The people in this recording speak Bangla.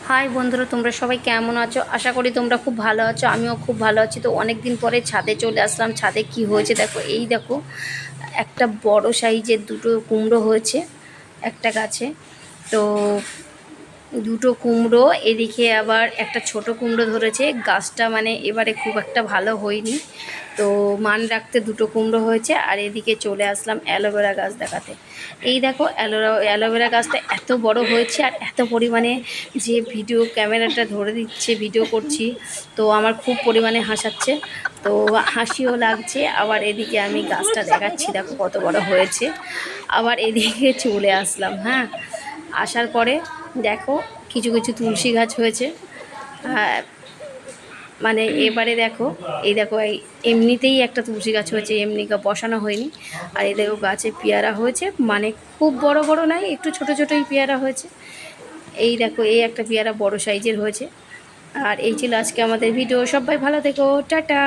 হাই বন্ধুরা, তোমরা সবাই কেমন আছো? আশা করি তোমরা খুব ভালো আছো। আমিও খুব ভালো আছি। তো অনেক দিন পরে ছাদে চলে আসলাম। ছাদে কি হয়েছে দেখো, এই দেখো একটা বড় সাইজের দুটো কুমড়ো হয়েছে একটা গাছে। তো দুটো কুমড়ো, এদিকে আবার একটা ছোট কুমড়ো ধরেছে। গাছটা মানে এবারে খুব একটা ভালো হয়নি, তো মান রাখতে দুটো কুমড়ো হয়েছে। আর এদিকে চলে আসলাম অ্যালোভেরা গাছ দেখাতে। এই দেখো অ্যালোভেরা গাছটা এত বড় হয়েছে আর এত পরিমাণে যে ভিডিও ক্যামেরাটা ধরে দিচ্ছে, ভিডিও করছি তো আমার খুব পরিমাণে হাসাচ্ছে, তো হাসিও লাগছে। আবার এদিকে আমি গাছটা দেখাচ্ছি, দেখো কত বড় হয়েছে। আবার এদিকে চলে আসলাম, হ্যাঁ, আসার পরে দেখো কিছু কিছু তুলসী গাছ হয়েছে। মানে এবারে দেখো, এই দেখো এই এমনিতেই একটা তুলসী গাছ হয়েছে, এমনি বসানো হয়নি। আর এই দেখো গাছে পেয়ারা হয়েছে, মানে খুব বড় বড় নাই, একটু ছোট ছোটোই পেয়ারা হয়েছে। এই দেখো এই একটা পেয়ারা বড় সাইজের হয়েছে। আর এই ছিল আজকে আমাদের ভিডিও। সবাই ভালো থেকো, টাটা।